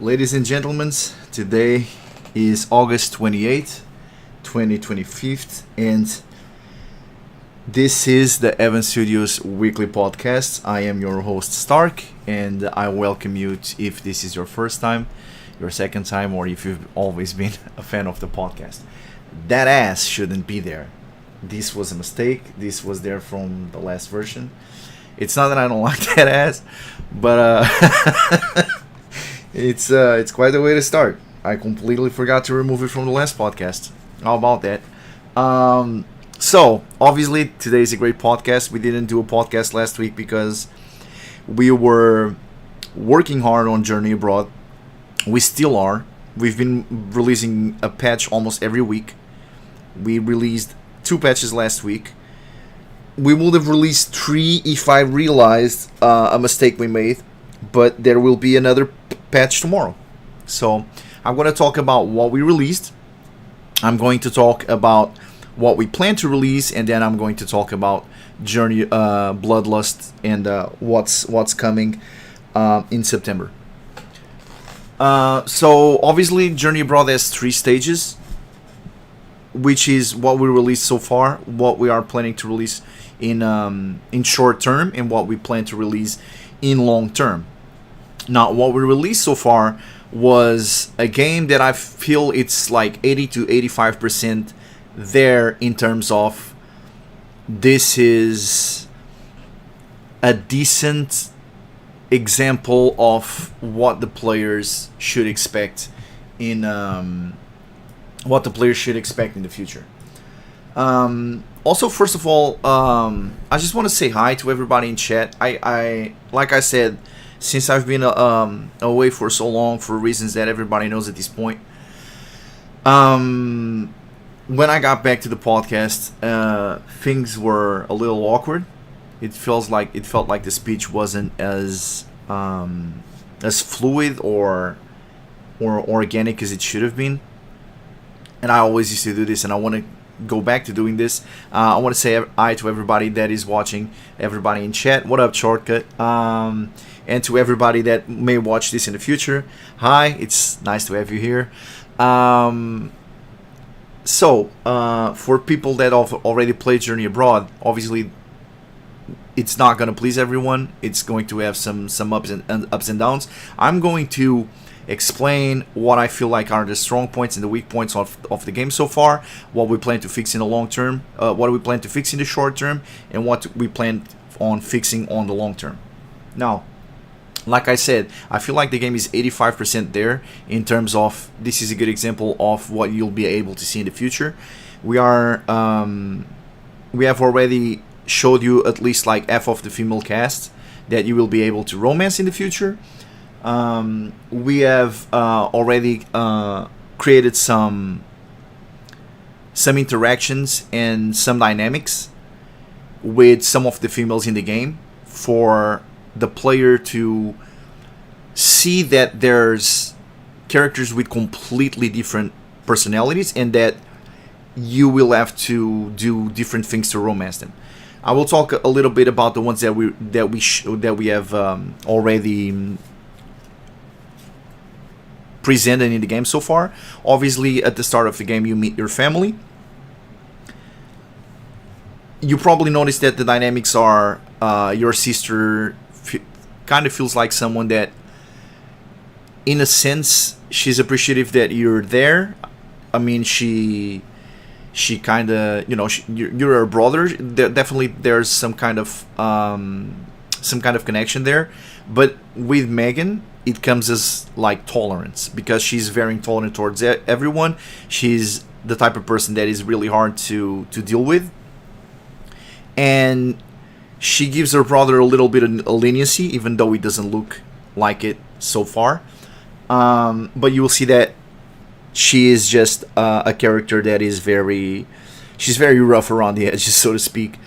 Ladies and gentlemen, today is August 28th, 2025, and this is the Evan Studios weekly podcast. I am your host, Stark, and I welcome you if this is your first time, your second time, or if you've always been a fan of the podcast. That ass shouldn't be there. This was a mistake. This was there from the last version. It's not that I don't like that ass, but it's quite a way to start. I completely forgot to remove it from the last podcast. How about that? So obviously today is a great podcast. We didn't do a podcast last week because we were working hard on Journey Abroad. We still are. We've been releasing a patch almost every week. We released 2 patches last week. We would have released 3 if I realized a mistake we made, but there will be another patch tomorrow. So I'm going to talk about what we released. I'm going to talk about what we plan to release, and then I'm going to talk about Journey Bloodlust and what's coming in September. So obviously Journey Abroad has 3 stages, which is what we released so far, what we are planning to release in short term, and what we plan to release in long term. Now, what we released so far was a game that I feel it's like 80 to 85% there in terms of this is a decent example of what the players should expect in the future. Also, first of all, I just want to say hi to everybody in chat. I like I said, since I've been away for so long for reasons that everybody knows at this point. When I got back to the podcast, things were a little awkward. It felt like the speech wasn't as fluid or organic as it should have been. And I always used to do this, and I want to go back to doing this. I want to say hi to everybody that is watching, everybody in chat. What up, Shortcut? And to everybody that may watch this in the future, hi, it's nice to have you here. So, for people that have already played Journey Abroad, obviously it's not going to please everyone. It's going to have some ups and downs. I'm going to explain what I feel like are the strong points and the weak points of the game so far, what we plan to fix in the long term, what we plan to fix in the short term, and what we plan on fixing on the long term. Now, like I said, I feel like the game is 85% there in terms of this is a good example of what you'll be able to see in the future. We have already showed you at least like half of the female cast that you will be able to romance in the future. We have already created some interactions and some dynamics with some of the females in the game for the player to see that there's characters with completely different personalities and that you will have to do different things to romance them. I will talk a little bit about the ones that we have already presented in the game so far. Obviously, at the start of the game, you meet your family. You probably noticed that the dynamics are your sister kind of feels like someone that, in a sense, she's appreciative that you're there. I mean, she kind of, you're her brother. Definitely, there's some kind of connection there. But with Megan, it comes as like tolerance because she's very intolerant towards everyone. She's the type of person that is really hard to deal with, and she gives her brother a little bit of leniency, even though it doesn't look like it so far. But you will see that she is just a character that is she's very rough around the edges, so to speak.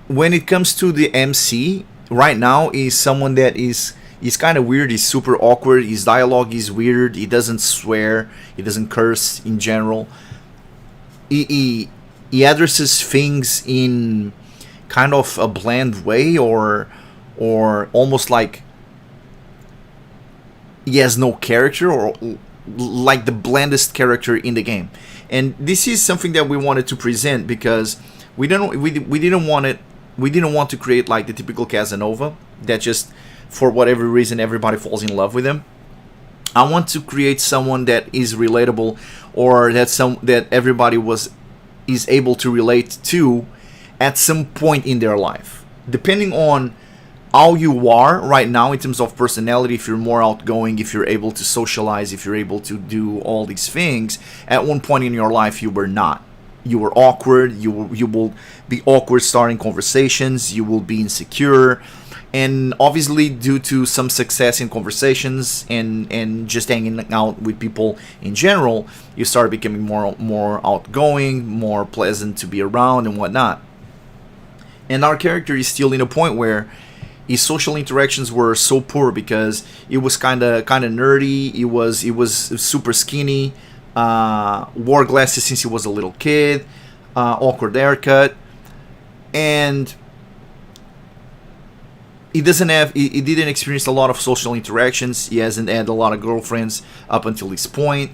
When it comes to the MC, right now is someone that is kind of weird. He's super awkward. His dialogue is weird. He doesn't swear. He doesn't curse in general. He addresses things in kind of a bland way, or almost like he has no character, or like the blandest character in the game. And this is something that we wanted to present because we didn't want it we didn't want to create like the typical Casanova that just for whatever reason everybody falls in love with him. I want to create someone that is relatable, or that everybody is able to relate to at some point in their life, depending on how you are right now in terms of personality. If you're more outgoing, if you're able to socialize, if you're able to do all these things, at one point in your life you were not. You were awkward. You will be awkward starting conversations. You will be insecure, and obviously due to some success in conversations and just hanging out with people in general, you start becoming more outgoing, more pleasant to be around and whatnot. And our character is still in a point where his social interactions were so poor because it was kind of nerdy. It was super skinny. Wore glasses since he was a little kid. Awkward haircut, and he didn't experience a lot of social interactions. He hasn't had a lot of girlfriends up until this point,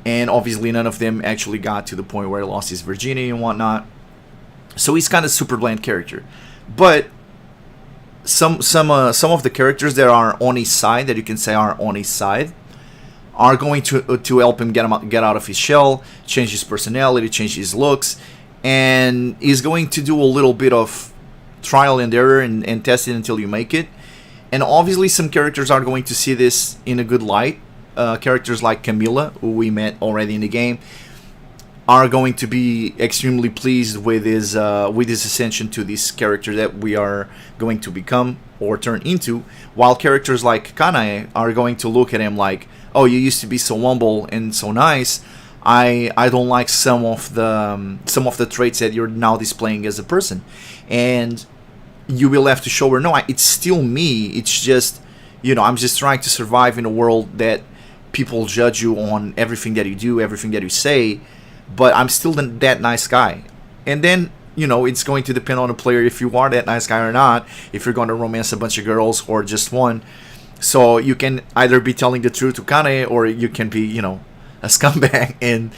and obviously none of them actually got to the point where he lost his virginity and whatnot. So he's kind of super bland character, but some of the characters that are on his side, that you can say are on his side, are going to help him get out of his shell, change his personality, change his looks, and he's going to do a little bit of trial and error and test it until you make it. And obviously some characters are going to see this in a good light. Characters like Camilla, who we met already in the game, are going to be extremely pleased with his ascension to this character that we are going to become or turn into, while characters like Kanae are going to look at him like, oh, you used to be so humble and so nice. I don't like some of the traits that you're now displaying as a person, and you will have to show her, no, it's still me. It's just, I'm just trying to survive in a world that people judge you on everything that you do, everything that you say, but I'm still that nice guy. And then, it's going to depend on the player if you are that nice guy or not, if you're going to romance a bunch of girls or just one. So you can either be telling the truth to Kane, or you can be, a scumbag. And,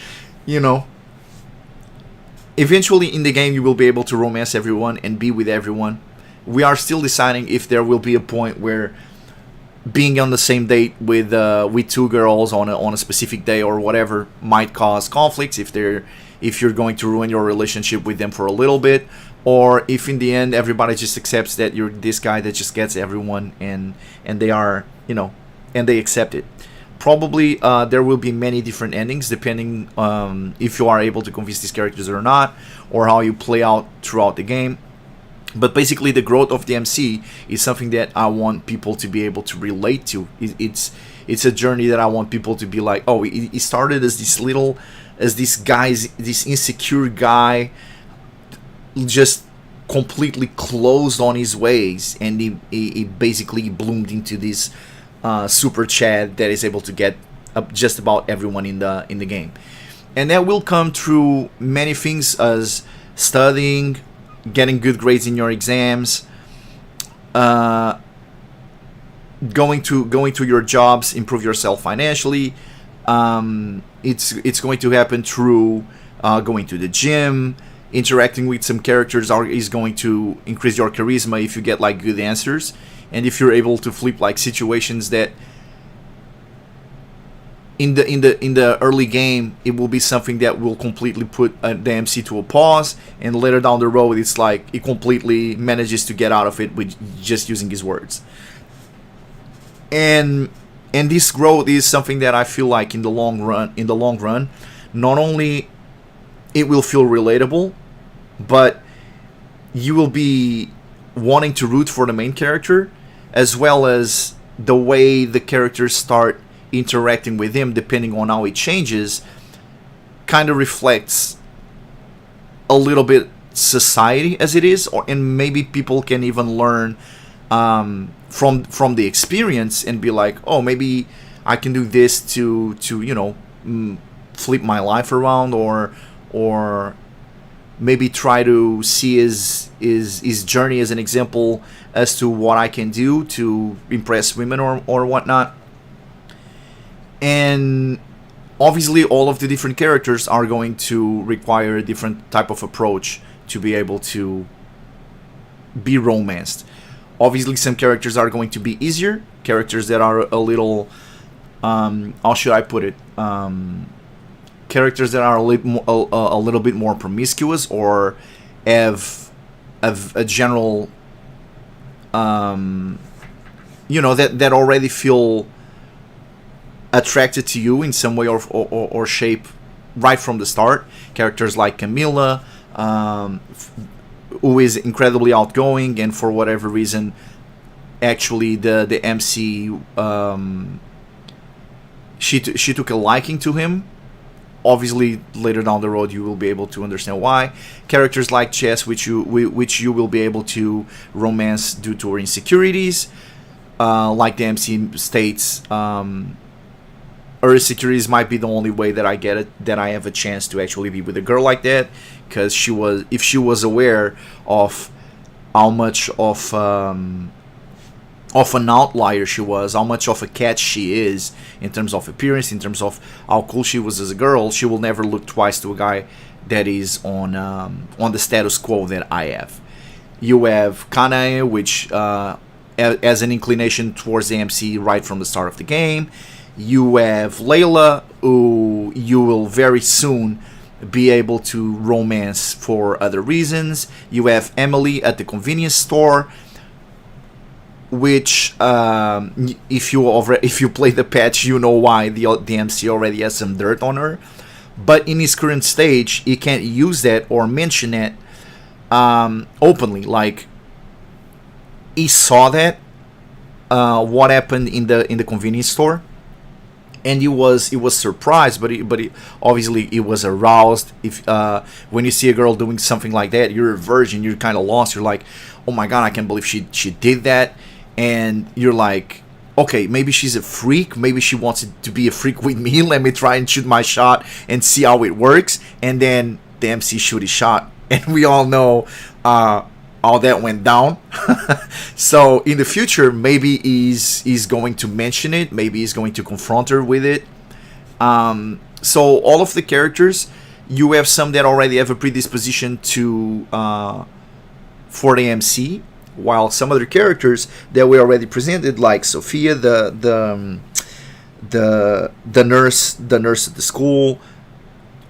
eventually in the game you will be able to romance everyone and be with everyone. We are still deciding if there will be a point where being on the same date with two girls on a specific day or whatever might cause conflicts, if you're going to ruin your relationship with them for a little bit, or if in the end everybody just accepts that you're this guy that just gets everyone, and they are, and they accept it. Probably there will be many different endings depending if you are able to convince these characters or not, or how you play out throughout the game. But basically the growth of the MC is something that I want people to be able to relate to. It's a journey that I want people to be like, oh, he started as this insecure guy, just completely closed on his ways, and he basically bloomed into this super Chad that is able to get just about everyone in the game. And that will come through many things, as studying, getting good grades in your exams, going to your jobs, improve yourself financially. It's going to happen through going to the gym, interacting with some characters is going to increase your charisma if you get like good answers, and if you're able to flip like situations that in the early game it will be something that will completely put the MC to a pause, and later down the road it's like he completely manages to get out of it with just using his words. And this growth is something that I feel like in the long run, not only it will feel relatable, but you will be wanting to root for the main character, as well as the way the characters start interacting with him, depending on how it changes, kind of reflects a little bit society as it is, and maybe people can even learn from the experience and be like, oh, maybe I can do this to flip my life around, or maybe try to see his journey as an example as to what I can do to impress women or whatnot. And obviously all of the different characters are going to require a different type of approach to be able to be romanced. Obviously some characters are going to be easier, characters that are a little how should I put it, characters that are a little bit more promiscuous, or have a general that already feel attracted to you in some way or shape right from the start. Characters like Camilla, who is incredibly outgoing, and for whatever reason, actually the MC, she took a liking to him. Obviously, later down the road, you will be able to understand why. Characters like Chess, which you will be able to romance due to her insecurities, like the MC states. Her insecurities might be the only way that I get it, that I have a chance to actually be with a girl like that, because if she was aware of how much of an outlier she was, how much of a catch she is in terms of appearance, in terms of how cool she was as a girl, she will never look twice to a guy that is on the status quo that I have. You have Kanae, which has an inclination towards the MC right from the start of the game. You have Layla, who you will very soon be able to romance for other reasons. You have Emily at the convenience store, which if you play the patch, you know why the MC already has some dirt on her. But in his current stage, he can't use that or mention it openly. Like, he saw that what happened in the convenience store, and he was surprised, but obviously he was aroused. If when you see a girl doing something like that, you're a virgin, you're kind of lost. You're like, oh my god, I can't believe she did that. And you're like, okay, maybe she's a freak, maybe she wants to be a freak with me, let me try and shoot my shot and see how it works. And then the MC shoot his shot, and we all know how that went down. So in the future, maybe he's going to mention it, maybe he's going to confront her with it. So all of the characters, you have some that already have a predisposition to for the MC, while some other characters that we already presented, like Sophia, the nurse at the school,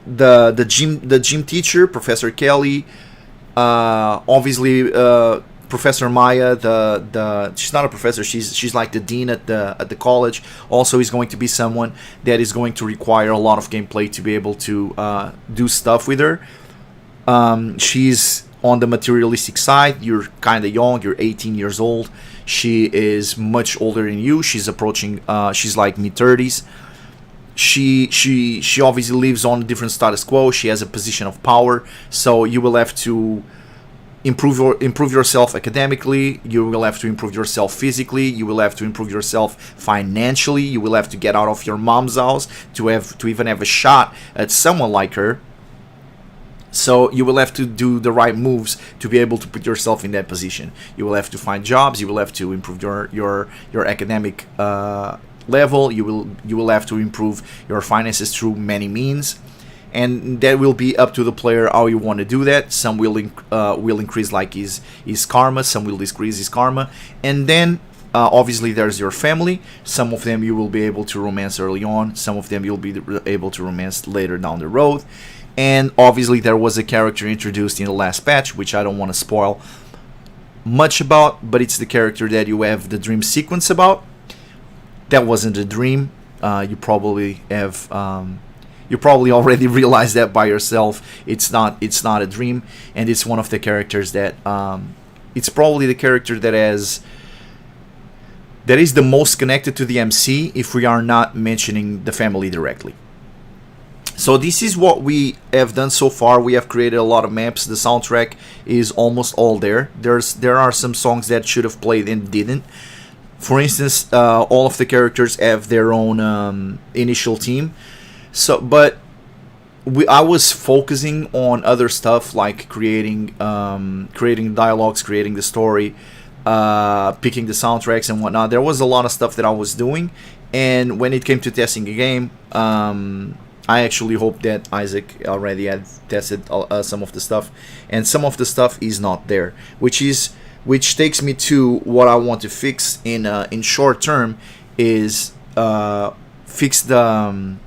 the gym teacher, Professor Kelly, obviously Professor Maya, she's not a professor, she's like the dean at the college, also is going to be someone that is going to require a lot of gameplay to be able to do stuff with her. She's on the materialistic side. You're kind of young, you're 18 years old. She is much older than you. She's approaching she's like mid-30s. She obviously lives on a different status quo. She has a position of power, so you will have to improve yourself academically, you will have to improve yourself physically, you will have to improve yourself financially, you will have to get out of your mom's house to even have a shot at someone like her. So you will have to do the right moves to be able to put yourself in that position. You will have to find jobs. You will have to improve your academic level. You will have to improve your finances through many means, and that will be up to the player how you want to do that. Some will increase like his karma. Some will decrease his karma, and then obviously there's your family. Some of them you will be able to romance early on. Some of them you'll be able to romance later down the road. And obviously there was a character introduced in the last patch, which I don't want to spoil much about, but it's the character that you have the dream sequence about. That wasn't a dream. You probably already realized that by yourself. It's not a dream, and it's one of the characters that it's probably the character that is the most connected to the MC if we are not mentioning the family directly. So this is what we have done so far. We have created a lot of maps. The soundtrack is almost all there. There are some songs that should have played and didn't. For instance, all of the characters have their own initial team. So, but I was focusing on other stuff like creating dialogues, creating the story, picking the soundtracks and whatnot. There was a lot of stuff that I was doing, and when it came to testing a game, I actually hope that Isaac already had tested some of the stuff, and some of the stuff is not there, which takes me to what I want to fix in short term is fix the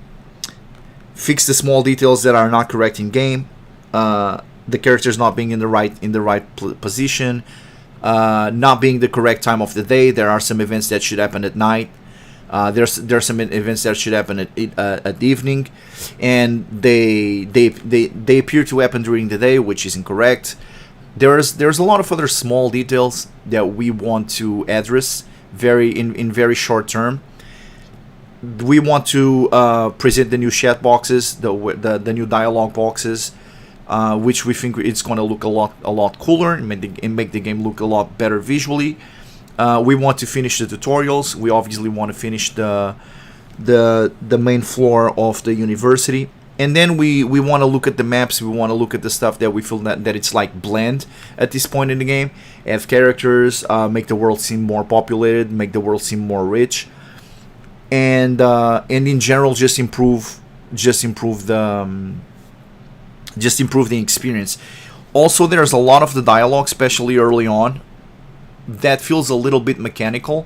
small details that are not correct in game, the characters not being in the right position, not being the correct time of the day. There are some events that should happen at night. There's some events that should happen at evening, and they appear to happen during the day, which is incorrect. There's a lot of other small details that we want to address in very short term. We want to present the new chat boxes, the new dialogue boxes, which we think it's going to look a lot cooler and make the game look a lot better visually. We want to finish the tutorials. We obviously want to finish the main floor of the university, and then we want to look at the maps. We want to look at the stuff that we feel that it's like bland at this point in the game. Add characters, make the world seem more populated, make the world seem more rich, and in general just improve the experience. Also, there's a lot of the dialogue, especially early on, that feels a little bit mechanical,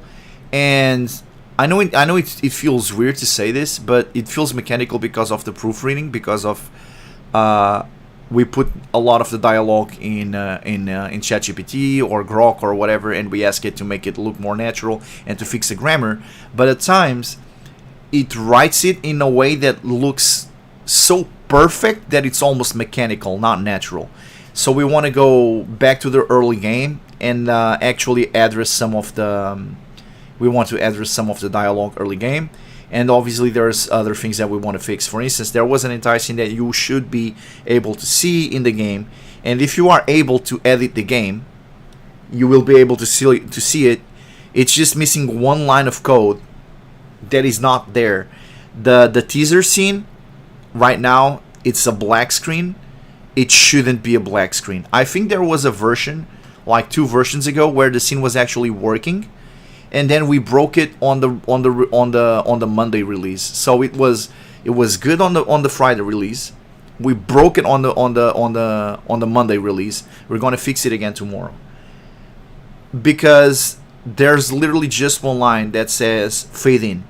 and I know it feels weird to say this, but it feels mechanical because of the proofreading, because of we put a lot of the dialogue in ChatGPT or Grok or whatever, and we ask it to make it look more natural and to fix the grammar. But at times, it writes it in a way that looks so perfect that it's almost mechanical, not natural. So we want to go back to the early game and actually address some of the dialogue early game. And obviously there's other things that we want to fix. For instance, there was an entire scene that you should be able to see in the game, and if you are able to edit the game, you will be able to see it. It's just missing one line of code that is not there. The teaser scene right now, it's a black screen. It shouldn't be a black screen. I think there was a version, like 2 versions ago, where the scene was actually working, and then we broke it on the Monday release. So it was good on the Friday release. We broke it on the Monday release. We're gonna fix it again tomorrow, because there's literally just one line that says fade in.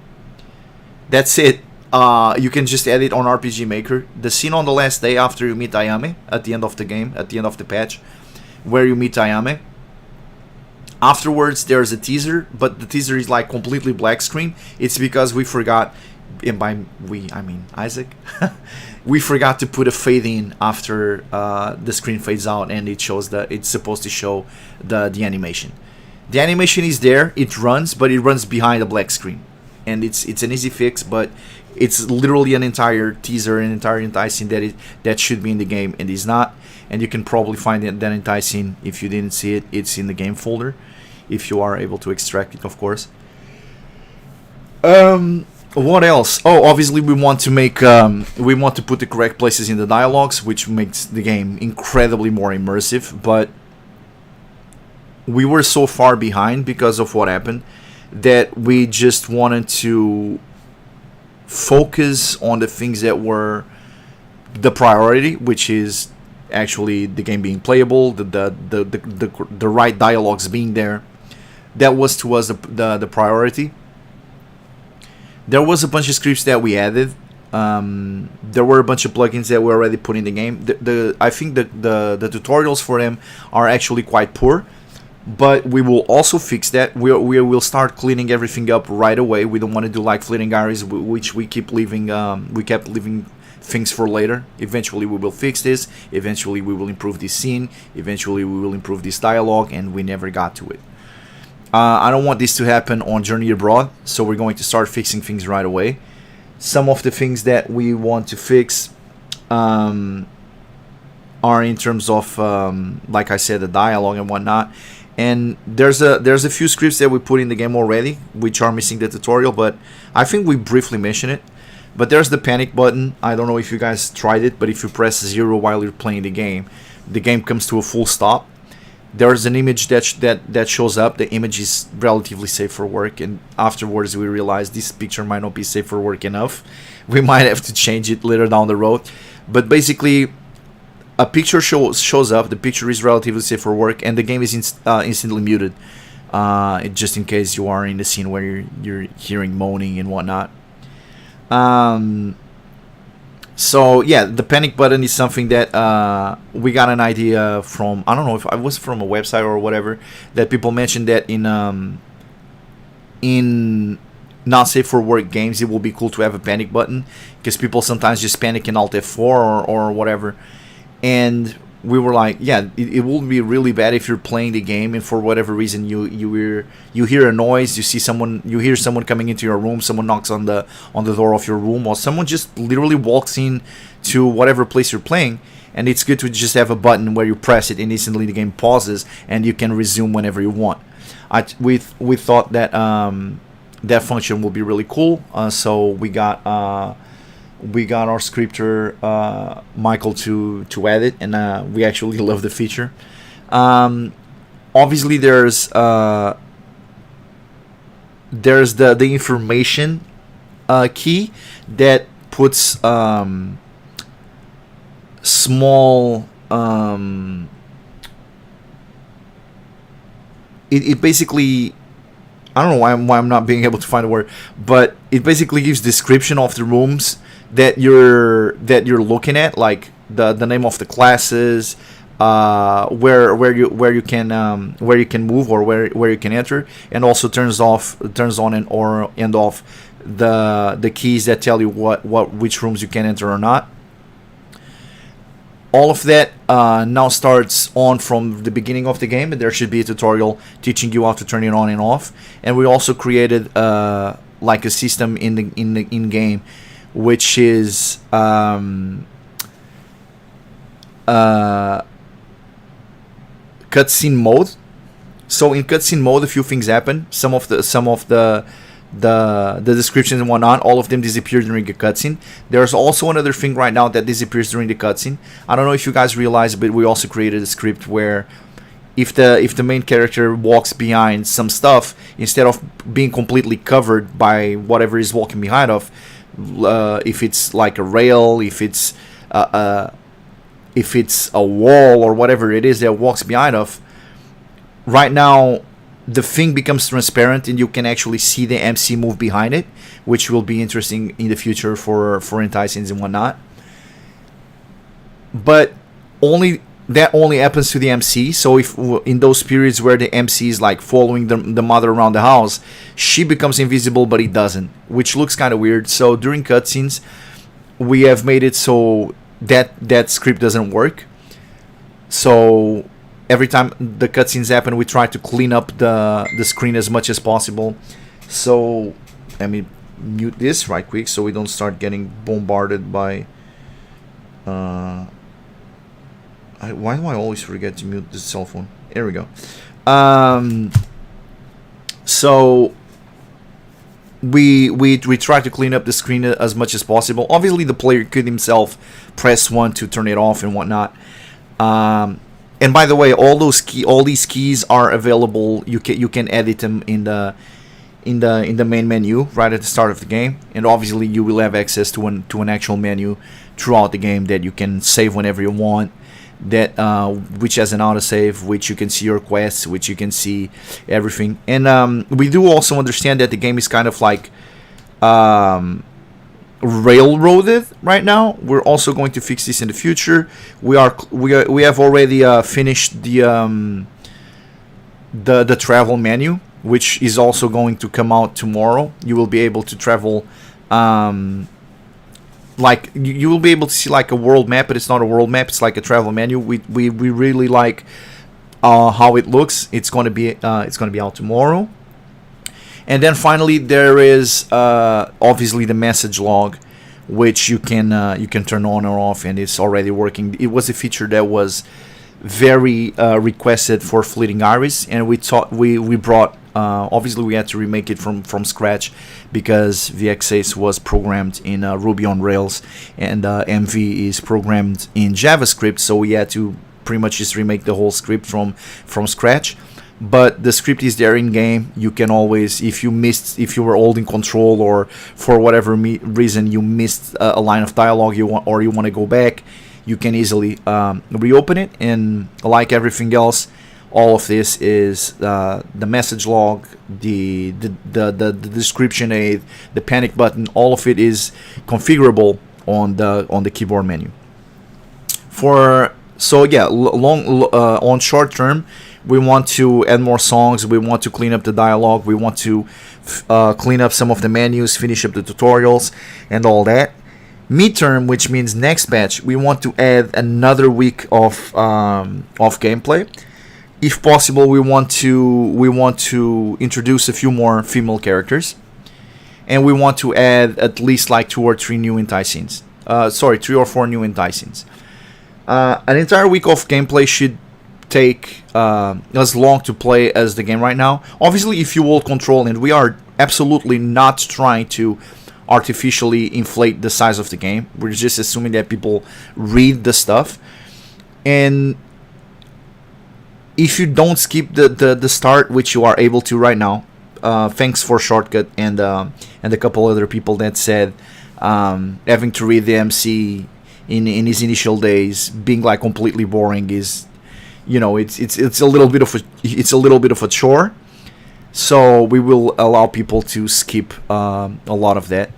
That's it. You can just edit on RPG Maker. The scene on the last day after you meet Ayame at the end of the game, at the end of the patch, where you meet Ayame. Afterwards, there's a teaser, but the teaser is like completely black screen. It's because we forgot, and by we I mean Isaac, we forgot to put a fade in after the screen fades out, and it shows that it's supposed to show the animation. The animation is there, it runs, but it runs behind a black screen, and it's an easy fix, but it's literally an entire teaser, an entire scene that should be in the game and is not. And you can probably find that entire scene. If you didn't see it, it's in the game folder, if you are able to extract it, of course. What else? Oh, obviously we want to put the correct places in the dialogues, which makes the game incredibly more immersive. But we were so far behind because of what happened that we just wanted to focus on the things that were the priority, which is actually the game being playable, the right dialogues being there. That was to us the priority. There was a bunch of scripts that we added. There were a bunch of plugins that we already put in the game. I think the tutorials for them are actually quite poor, but we will also fix that. We will start cleaning everything up right away. We don't want to do like fleeting hours, which we kept leaving things for later. Eventually we will fix this. Eventually we will improve this scene. Eventually we will improve this dialogue, and we never got to it. I don't want this to happen on Journey Abroad, so we're going to start fixing things right away. Some of the things that we want to fix are in terms of, like I said, the dialogue and whatnot. And there's a few scripts that we put in the game already, which are missing the tutorial, but I think we briefly mentioned it. But there's the panic button. I don't know if you guys tried it, but if you press 0 while you're playing the game comes to a full stop. there's an image that shows up. The image is relatively safe for work, and afterwards we realize this picture might not be safe for work enough. We might have to change it later down the road. But basically, a picture shows up. The picture is relatively safe for work, and the game is instantly muted, just in case you are in the scene where you're hearing moaning and whatnot. So yeah, the panic button is something that we got an idea from. I don't know if it was from a website or whatever, that people mentioned that in not safe for work games, it will be cool to have a panic button, because people sometimes just panic in Alt F4 or whatever. And we were like, yeah, it will be really bad if you're playing the game and for whatever reason you hear a noise, you hear someone coming into your room, someone knocks on the door of your room, or someone just literally walks in to whatever place you're playing. And it's good to just have a button where you press it and instantly the game pauses and you can resume whenever you want. We thought that that function will be really cool, so we got our scripter Michael to add it, and we actually love the feature. Obviously, there's the information key that puts small. It basically, I don't know why I'm not being able to find a word, but it basically gives description of the rooms that you're looking at, like the name of the classes, where you can move, or where you can enter, and also turns on and off the keys that tell you which rooms you can enter or not. All of that now starts on from the beginning of the game, and there should be a tutorial teaching you how to turn it on and off. And we also created like a system in game, which is cutscene mode. So in cutscene mode, a few things happen. Some of the descriptions and whatnot, all of them disappear during a cutscene. There's also another thing right now that disappears during the cutscene. I don't know if you guys realize, but we also created a script where if the main character walks behind some stuff, instead of being completely covered by whatever he's walking behind of, if it's like a rail, if it's a wall or whatever it is that walks behind of, right now the thing becomes transparent and you can actually see the MC move behind it, which will be interesting in the future for anti-scenes and whatnot. But only happens to the MC. So if in those periods where the MC is like following the mother around the house, she becomes invisible, but he doesn't, which looks kind of weird. So during cutscenes, we have made it so that script doesn't work. So every time the cutscenes happen, we try to clean up the screen as much as possible. So let me mute this right quick so we don't start getting bombarded by why do I always forget to mute the cell phone? Here we go. So we try to clean up the screen as much as possible. Obviously, the player could himself press 1 to turn it off and whatnot. And by the way, all these keys are available. You can edit them in the main menu right at the start of the game, and obviously you will have access to an actual menu throughout the game that you can save whenever you want. That which has an autosave, which you can see your quests, which you can see everything. And we do also understand that the game is kind of like railroaded right now. We're also going to fix this in the future. We have already finished the travel menu, which is also going to come out tomorrow. You will be able to travel. Like you will be able to see like a world map, but it's not a world map. It's like a travel menu. We really like how it looks. It's going to be out tomorrow. And then finally there is obviously the message log, which you can turn on or off, and it's already working. It was a feature that was very requested for Fleeting Iris, and we brought. Obviously, we had to remake it from scratch because VX8 was programmed in Ruby on Rails, and MV is programmed in JavaScript. So we had to pretty much just remake the whole script from scratch. But the script is there in game. You can always, if you were holding control, or for whatever reason you missed a line of dialogue you want to go back, you can easily reopen it. And like everything else, all of this is the message log, the description aid, the panic button. All of it is configurable on the keyboard menu. On short term, we want to add more songs. We want to clean up the dialogue. We want to clean up some of the menus, finish up the tutorials, and all that. Midterm, which means next patch, we want to add another week of gameplay. If possible, we want to introduce a few more female characters, and we want to add at least like 2 or 3 new entire scenes. 3 or 4 new entire scenes. An entire week of gameplay should take as long to play as the game right now. Obviously, if you hold control, and we are absolutely not trying to artificially inflate the size of the game. We're just assuming that people read the stuff. And if you don't skip the start, which you are able to right now, thanks for Shortcut and a couple other people that said having to read the MC in his initial days being like completely boring is, it's a little bit of a chore. So we will allow people to skip a lot of that.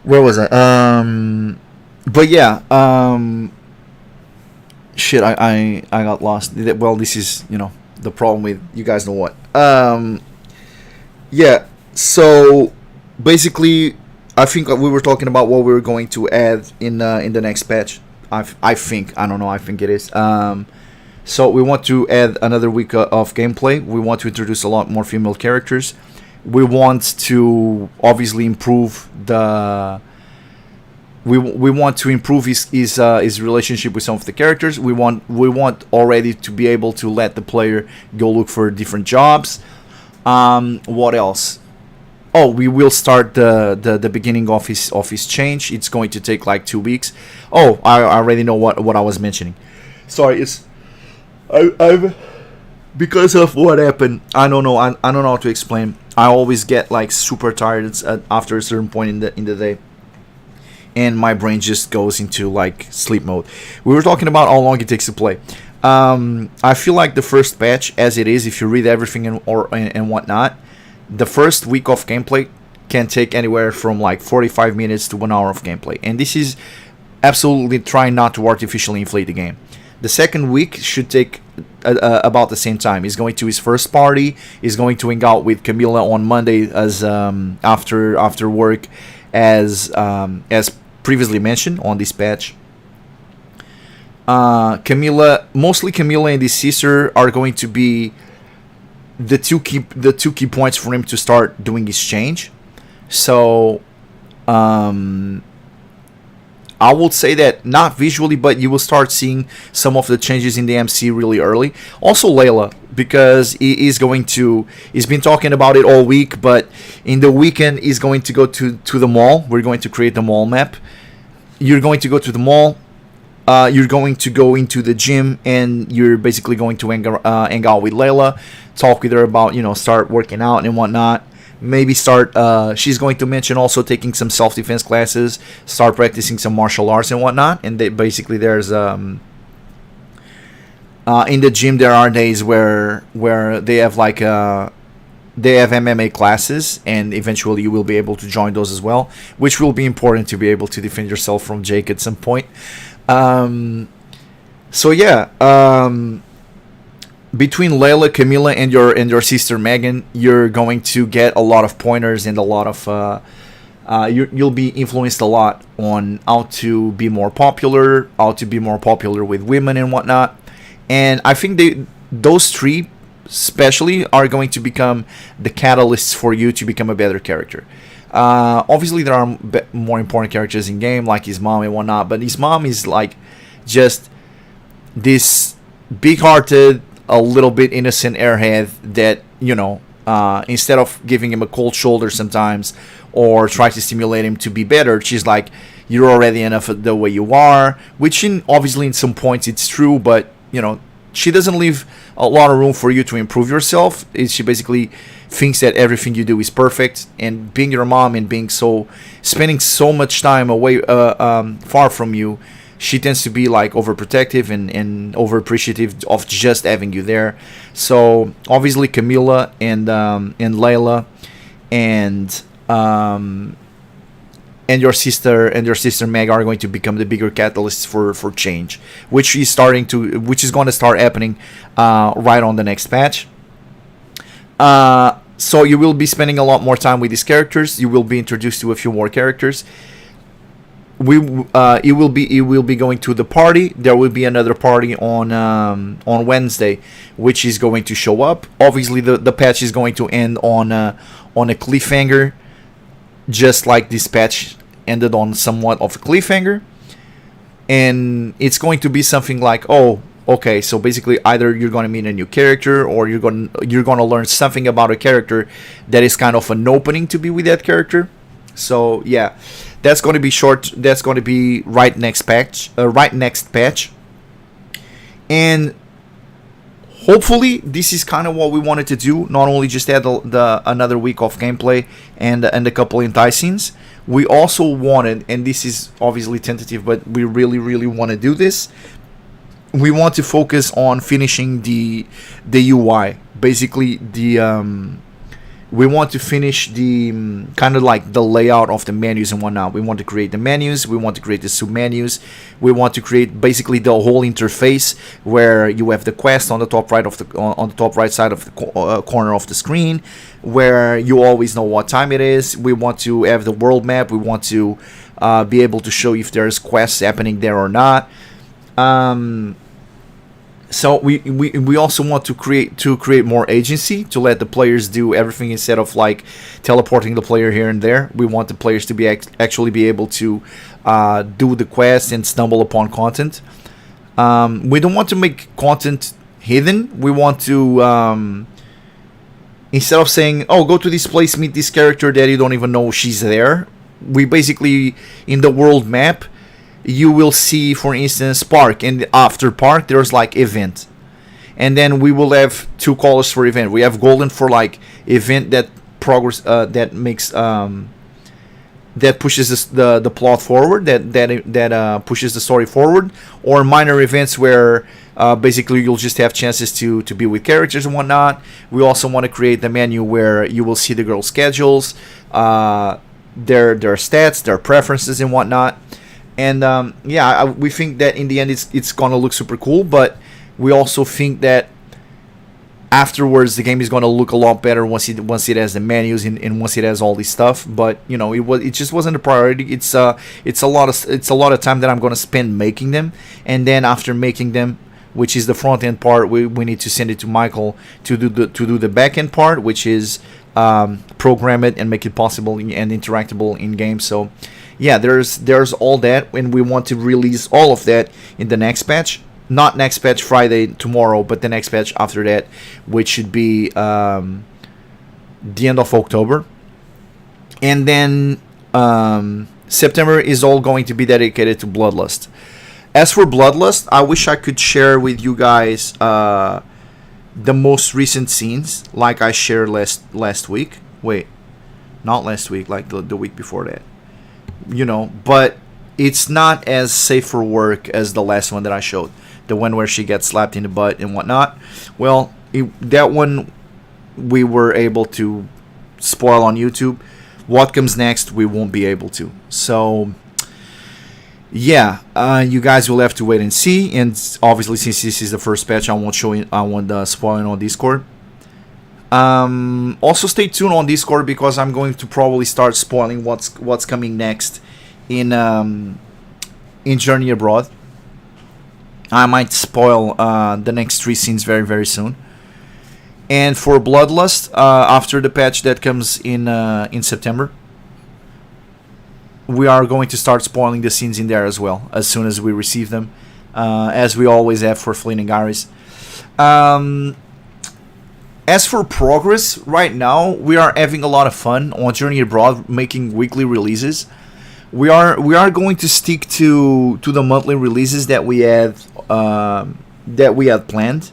Where was I? But yeah. Shit, I got lost. Well, this is the problem with you guys know what. Yeah. So basically, I think we were talking about what we were going to add in the next patch. I think, I don't know, I think it is. So we want to add another week of gameplay. We want to introduce a lot more female characters. We want to obviously improve we want to improve his relationship with some of the characters. We want already to be able to let the player go look for different jobs. What else? Oh, we will start the beginning of his change. It's going to take like 2 weeks. Oh, I already know what I was mentioning. Sorry, I've because of what happened. I don't know how to explain. I always get like super tired after a certain point in the day, and my brain just goes into like sleep mode. We were talking about how long it takes to play. I feel like the first patch, as it is, if you read everything and whatnot, the first week of gameplay can take anywhere from like 45 minutes to 1 hour of gameplay, and this is absolutely trying not to artificially inflate the game. The second week should take about the same time. He's going to his first party. He's going to hang out with Camilla on Monday as after work, as previously mentioned on this patch. Camilla and his sister are going to be the two key points for him to start doing his change. So I would say that not visually, but you will start seeing some of the changes in the MC really early. Also Layla, because he's been talking about it all week, but in the weekend he's going to go to the mall. We're going to create the mall map. You're going to go to the mall. You're going to go into the gym, and you're basically going to hang out with Layla, talk with her about, start working out and whatnot. Maybe she's going to mention also taking some self-defense classes, start practicing some martial arts and whatnot. And basically there's in the gym there are days where they have like they have MMA classes, and eventually you will be able to join those as well, which will be important to be able to defend yourself from Jake at some point. So yeah, between Layla, Camilla, and your sister Megan, you're going to get a lot of pointers and a lot of you'll be influenced a lot on how to be more popular, with women and whatnot. And I think those three especially are going to become the catalysts for you to become a better character. Obviously there are more important characters in game, like his mom and whatnot, but his mom is like just this big-hearted, a little bit innocent airhead that, instead of giving him a cold shoulder sometimes or try to stimulate him to be better, she's like, you're already enough the way you are, which obviously in some points it's true, but she doesn't leave a lot of room for you to improve yourself. She basically thinks that everything you do is perfect, and being your mom and spending so much time away, far from you, she tends to be like overprotective and over appreciative of just having you there. So obviously Camila and Layla and your sister Meg are going to become the bigger catalysts for change, which is going to start happening right on the next patch. So you will be spending a lot more time with these characters. You will be introduced to a few more characters. It will be going to the party. There will be another party on Wednesday, which is going to show up. Obviously, the patch is going to end on a cliffhanger, just like this patch ended on somewhat of a cliffhanger. And it's going to be something like, oh, okay, so basically either you're going to meet a new character, or you're going to learn something about a character that is kind of an opening to be with that character. So yeah, that's going to be short. That's going to be right next patch. And hopefully this is kind of what we wanted to do. Not only just add another week of gameplay and a couple enti scenes. We also wanted, and this is obviously tentative, but we really, really want to do this. We want to focus on finishing the UI. Basically, we want to finish the kind of like the layout of the menus and whatnot. We want to create the menus. We want to create the sub-menus. We want to create basically the whole interface where you have the quest on the top right side of the corner of the screen, where you always know what time it is. We want to have the world map. We want to be able to show if there's quests happening there or not. So we also want to create more agency, to let the players do everything instead of like teleporting the player here and there. We want the players to be actually be able to do the quest and stumble upon content. We don't want to make content hidden. We want to instead of saying, oh, go to this place, meet this character that you don't even know she's there. We basically, in the world map, you will see, for instance, park, and after park there's like event, and then we will have two colors for event. We have golden for like event that progress that makes that pushes the plot forward, that pushes the story forward, or minor events where basically you'll just have chances to be with characters and whatnot. We also want to create the menu where you will see the girls' schedules, their stats, their preferences and whatnot. And we think that in the end it's gonna look super cool, but we also think that afterwards the game is gonna look a lot better once it has the menus and once it has all this stuff. But it just wasn't a priority. It's a lot of time that I'm gonna spend making them, and then after making them, which is the front end part, we need to send it to Michael to do the back end part, which is program it and make it possible and interactable in game. So yeah, there's all that, and we want to release all of that in the next patch. Not next patch Friday tomorrow, but the next patch after that, which should be the end of October. And then September is all going to be dedicated to Bloodlust. As for Bloodlust, I wish I could share with you guys the most recent scenes, like I shared last week. Wait, not last week, like the week before that. But it's not as safe for work as the last one that I showed, the one where she gets slapped in the butt and whatnot. Well, that one we were able to spoil on YouTube. What comes next, we won't be able to. So yeah, you guys will have to wait and see. And obviously, since this is the first patch, I won't spoil it on Discord. Also stay tuned on Discord, because I'm going to probably start spoiling what's coming next in Journey Abroad. I might spoil the next 3 scenes very, very soon. And for Bloodlust, after the patch that comes in September, we are going to start spoiling the scenes in there as well, as soon as we receive them, as we always have for Flynn and Gary's. As for progress, right now we are having a lot of fun on Journey Abroad, making weekly releases. we are going to stick to the monthly releases that we had planned.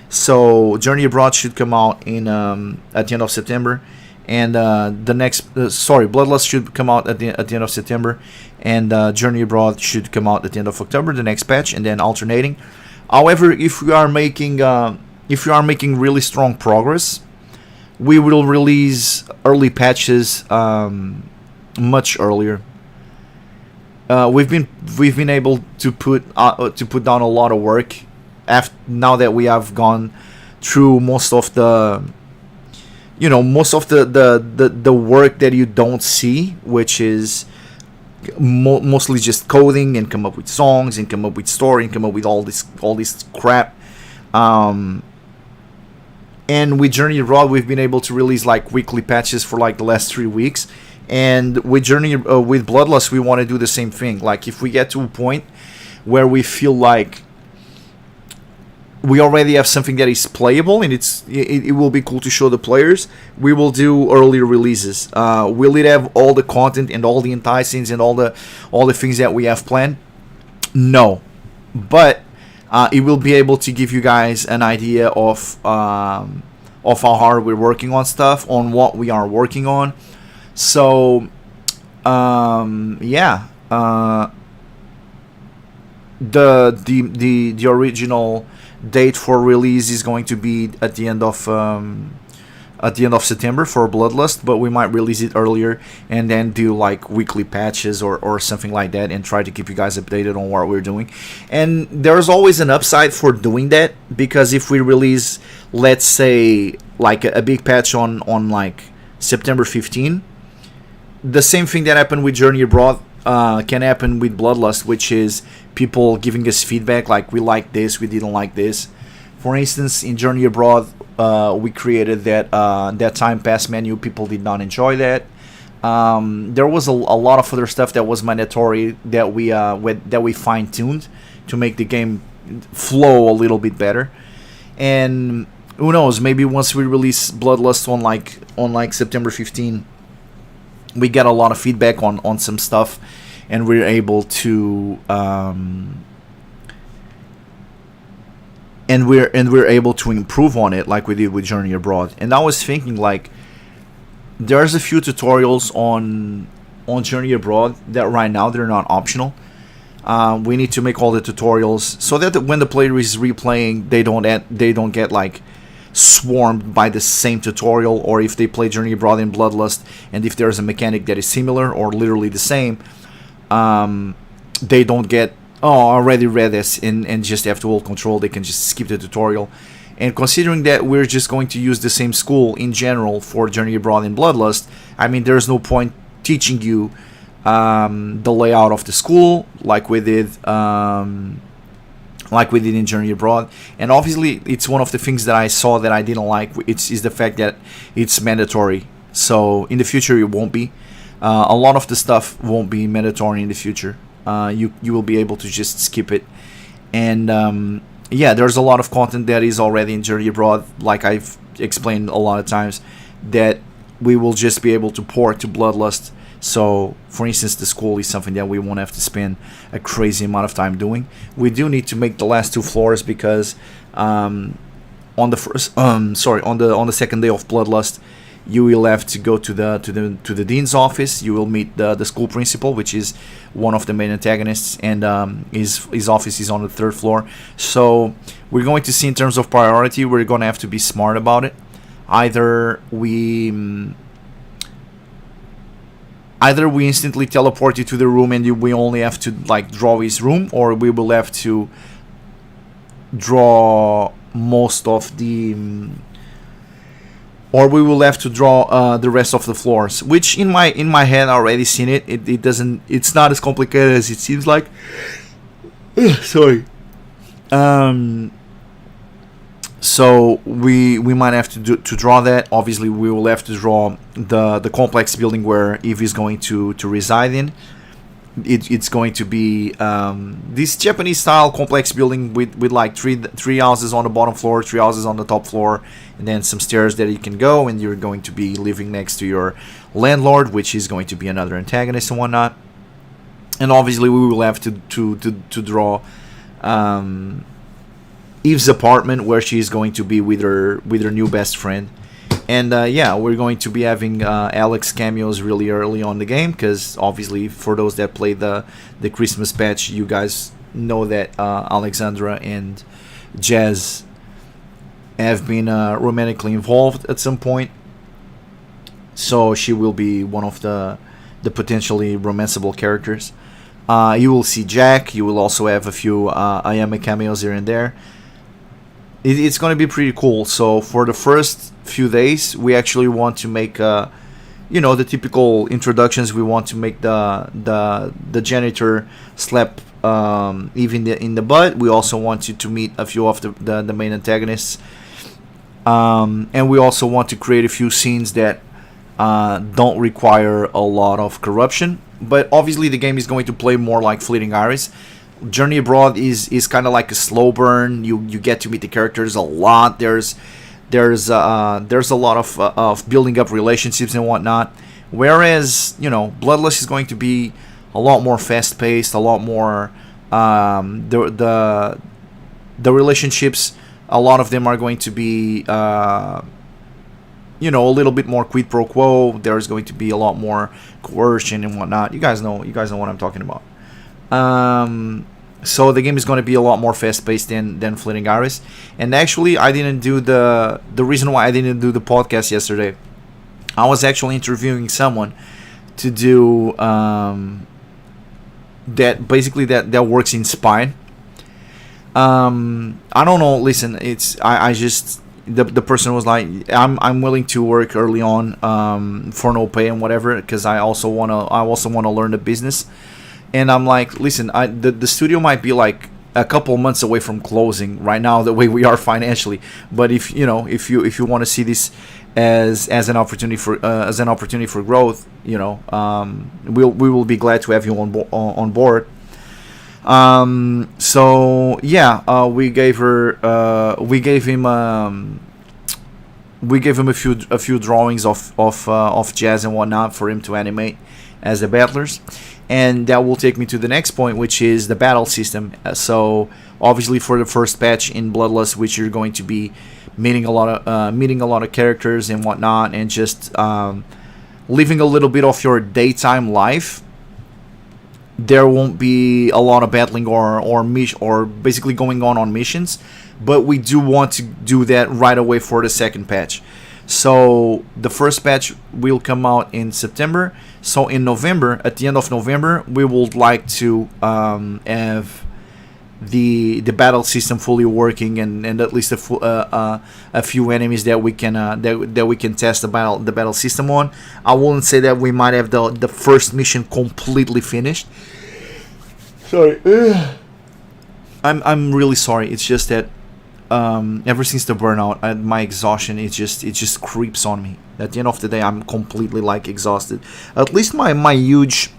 So Journey Abroad should come out in at the end of September, and the next Bloodlust should come out at the end of September, and Journey Abroad should come out at the end of October, the next patch, and then alternating. However, if we are making really strong progress, we will release early patches much earlier. We've been able to put down a lot of work now that we have gone through most of the the work that you don't see, which is mostly just coding and come up with songs and come up with story and come up with all this crap. And with Journey Abroad, we've been able to release like weekly patches for like the last 3 weeks. And with with Bloodlust, we want to do the same thing. Like if we get to a point where we feel like we already have something that is playable and it will be cool to show the players, we will do earlier releases. Will it have all the content and all the enticings and all the things that we have planned? No, but it will be able to give you guys an idea of how hard we're working on stuff, on what we are working on. So, yeah, the original date for release is going to be at the end of September for Bloodlust, but we might release it earlier and then do like weekly patches or something like that, and try to keep you guys updated on what we're doing. And there's always an upside for doing that, because if we release, let's say, like a big patch on like September 15, the same thing that happened with Journey Abroad can happen with Bloodlust, which is people giving us feedback like, we like this, we didn't like this. For instance, in Journey Abroad, we created that time pass menu. People did not enjoy that. There was a lot of other stuff that was mandatory that we fine tuned to make the game flow a little bit better. And who knows? Maybe once we release Bloodlust on like September 15, we get a lot of feedback on some stuff, and we're able to and we're able to improve on it like we did with Journey Abroad. And I was thinking, like, there's a few tutorials on Journey Abroad that right now they're not optional. We need to make all the tutorials so that when the player is replaying, they don't get like swarmed by the same tutorial, or if they play Journey Abroad in Bloodlust and if there's a mechanic that is similar or literally the same, they don't get, I already read this and just have to hold control. They can just skip the tutorial. And considering that we're just going to use the same school in general for Journey Abroad and Bloodlust, I mean, there's no point teaching you the layout of the school like we did in Journey Abroad. And obviously, it's one of the things that I saw that I didn't like. Is the fact that it's mandatory. So in the future, it won't be. A lot of the stuff won't be mandatory in the future. You will be able to just skip it. And yeah, there's a lot of content that is already in Journey Abroad, like I've explained a lot of times, that we will just be able to port to Bloodlust. So, for instance, the school is something that we won't have to spend a crazy amount of time doing. We do need to make the last 2 floors because on the second day of Bloodlust, you will have to go to the dean's office. You will meet the school principal, which is one of the main antagonists, and his office is on the 3rd floor. So we're going to see, in terms of priority, we're going to have to be smart about it. Either we instantly teleport you to the room and we only have to like draw his room, or we will have to draw most of the or we will have to draw the rest of the floors, which in my head I already seen it. It's not as complicated as it seems like. Sorry. So we might have to draw that. Obviously, we will have to draw the complex building where Eve is going to reside in. It's going to be this Japanese style complex building with like three houses on the bottom floor, 3 houses on the top floor, and then some stairs that you can go, and you're going to be living next to your landlord, which is going to be another antagonist and whatnot. and obviously we will have to draw um, Eve's apartment where she's going to be with her new best friend. And yeah, we're going to be having Alex cameos really early on the game because obviously for those that play the Christmas patch, you guys know that Alexandra and Jazz have been romantically involved at some point. So she will be one of the potentially romanceable characters. You will see Jack. You will also have a few Ayame cameos here and there. It's going to be pretty cool. So for the first few days, we actually want to make, the typical introductions. We want to make the janitor slap Eve in the butt. We also want you to meet a few of the main antagonists, and we also want to create a few scenes that don't require a lot of corruption. But obviously, the game is going to play more like Fleeting Iris. Journey Abroad is kind of like a slow burn. You get to meet the characters a lot. There's a lot of building up relationships and whatnot. Whereas Bloodlust is going to be a lot more fast paced, a lot more the relationships. A lot of them are going to be a little bit more quid pro quo. There's going to be a lot more coercion and whatnot. You guys know what I'm talking about. So the game is going to be a lot more fast-paced than Fleeting Iris. And actually, I didn't do the reason why I didn't do the podcast yesterday. I was actually interviewing someone to do that works in Spine. I don't know. Listen, I just the person was like, I'm willing to work early on for no pay and whatever because I also wanna learn the business. And I'm like, listen, the studio might be like a couple months away from closing right now, the way we are financially. But if you want to see this as an opportunity for growth, we will be glad to have you on board. So yeah, we gave him a few drawings of Jazz and whatnot for him to animate as the battlers. And that will take me to the next point, which is the battle system. So obviously for the first patch in Bloodlust, which you're going to be meeting a lot of characters and whatnot, and just living a little bit of your daytime life. There won't be a lot of battling or basically going on missions, but we do want to do that right away for the second patch. So the first patch will come out in September. So in November, at the end of November, we would like to have the battle system fully working and at least a few enemies that we can that we can test the battle system on. I wouldn't say that we might have the first mission completely finished. Sorry, I'm really sorry. It's just that ever since the burnout, my exhaustion it just creeps on me. At the end of the day, I'm completely exhausted. At least my huge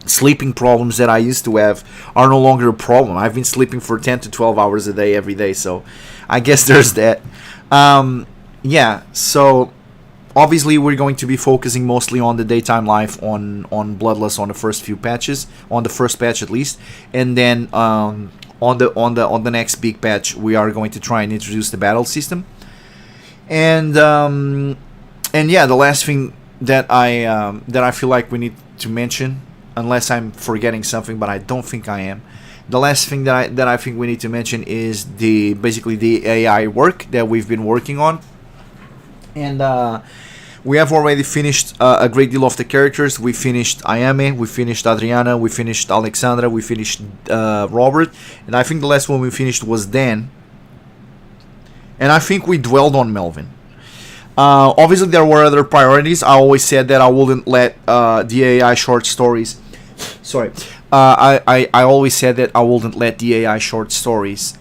sleeping problems that I used to have are no longer a problem. I've been sleeping for 10 to 12 hours a day every day, so I guess there's that. Yeah, so obviously we're going to be focusing mostly on the daytime life on Bloodlust on the first few patches, on the first patch at least, and then on the next big patch we are going to try and introduce the battle system. And yeah, the last thing that I feel like we need to mention, unless I'm forgetting something, but I don't think I am. The last thing that I think we need to mention is basically the AI work that we've been working on. And we have already finished a great deal of the characters. We finished Ayame, we finished Adriana, we finished Alexandra, we finished Robert, and I think the last one we finished was Dan. And I think we dwelled on Melvin. Obviously, there were other priorities. I always said that I wouldn't let the AI short stories. Sorry, I always said that I wouldn't let the AI short stories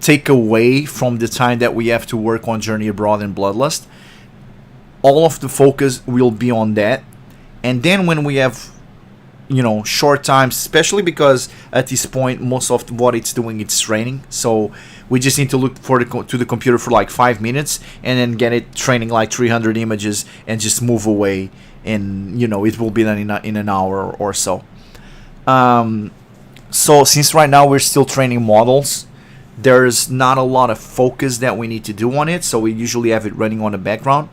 take away from the time that we have to work on Journey Abroad and Bloodlust. All of the focus will be on that, and then when we have short times, especially because at this point most of what it's doing it's training. So we just need to look to the computer for like 5 minutes and then get it training like 300 images and just move away, and it will be done in an hour or so. So since right now we're still training models, there's not a lot of focus that we need to do on it, so we usually have it running on the background.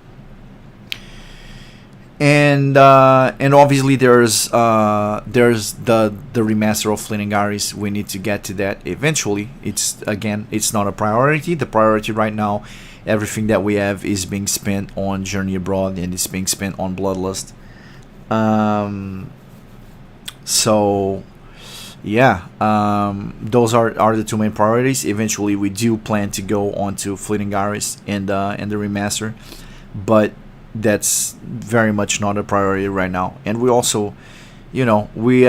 And obviously there's the remaster of Flynn and Gary's. We need to get to that eventually. It's not a priority. The priority right now, everything that we have is being spent on Journey Abroad, and it's being spent on Bloodlust. So yeah, those are the two main priorities. Eventually we do plan to go on to Flynn and Gary's and the remaster, but that's very much not a priority right now. And we also, we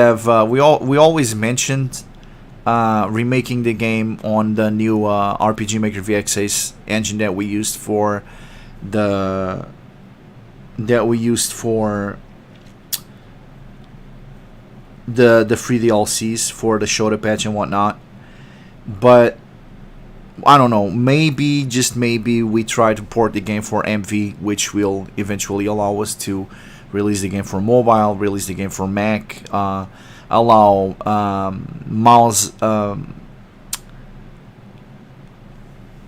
always mentioned remaking the game on the new RPG Maker VXS engine that we used for the free DLCs for the Shota patch and whatnot. But I don't know, maybe, just maybe, we try to port the game for MV, which will eventually allow us to release the game for mobile, release the game for Mac, allow mouse,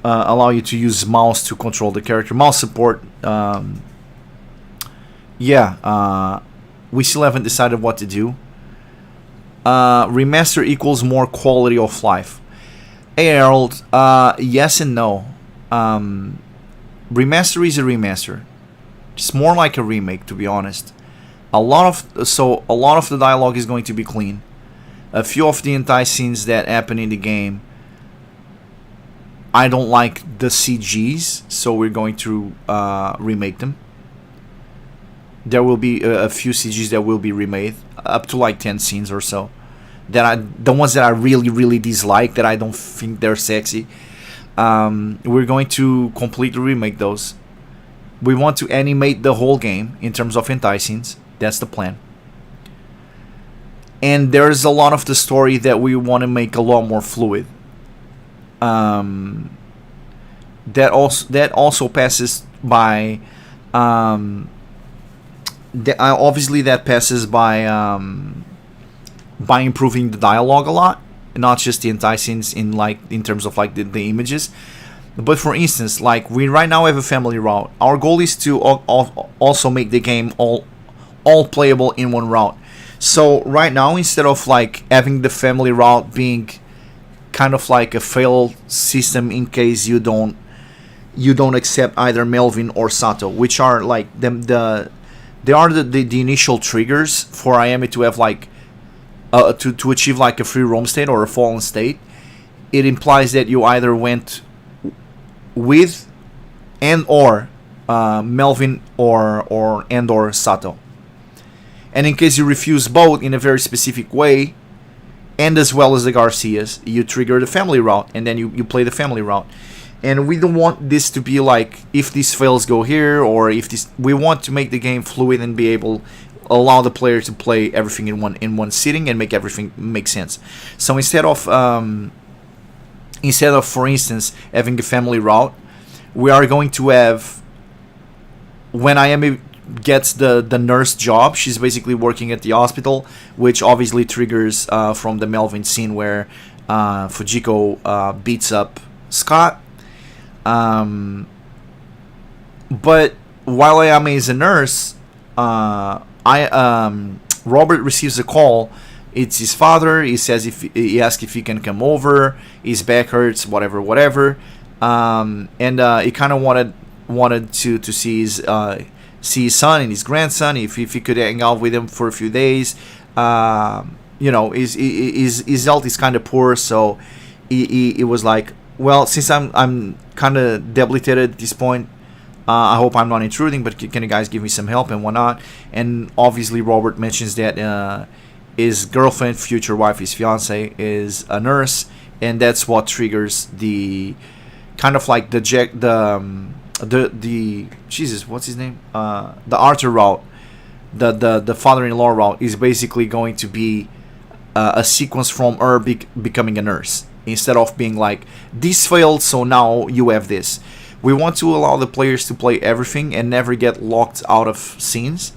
allow you to use mouse to control the character, mouse support. We still haven't decided what to do. Remaster equals more quality of life. Hey Harold, yes and no. Remaster is a remaster. It's more like a remake, to be honest. A lot of the dialogue is going to be clean. A few of the anti-scenes that happen in the game, I don't like the CGs, so we're going to remake them. There will be a few CGs that will be remade, up to like 10 scenes or so. The ones that I really, really dislike, that I don't think they're sexy, we're going to completely remake those. We want to animate the whole game in terms of hentai scenes. That's the plan. And there's a lot of the story that we want to make a lot more fluid. That also passes by. Obviously, that passes by improving the dialogue a lot, not just the entire scenes in terms of like the images. But for instance, like we right now have a family route. Our goal is to also make the game all playable in one route. So right now, instead of like having the family route being kind of like a fail system in case you don't accept either Melvin or Sato, which are like they are the initial triggers for Ayame to have like to achieve like a free roam state or a fallen state. It implies that you either went with and or Melvin or Sato. And in case you refuse both in a very specific way, and as well as the Garcias, you trigger the family route, and then you play the family route. And we don't want this to be like, if this fails, go here, or if this. We want to make the game fluid and be able allow the player to play everything in one sitting and make everything make sense. So instead of for instance having a family route, we are going to have, when Ayame gets the nurse job, she's basically working at the hospital, which obviously triggers from the Melvin scene where Fujiko beats up Scott. But while Ayame is a nurse, Robert receives a call. It's his father. He says he asks if he can come over. His back hurts, whatever. And he kind of wanted to see his son and his grandson, if he could hang out with him for a few days. His health is kind of poor, so he was like, well, since I'm kind of debilitated at this point, I hope I'm not intruding, but can you guys give me some help and whatnot? And obviously Robert mentions that his girlfriend, future wife, his fiance, is a nurse, and that's what triggers the kind of like the Jesus, what's his name? The Arthur route, the father-in-law route is basically going to be a sequence from her becoming a nurse, instead of being like, this failed, so now you have this. We want to allow the players to play everything and never get locked out of scenes.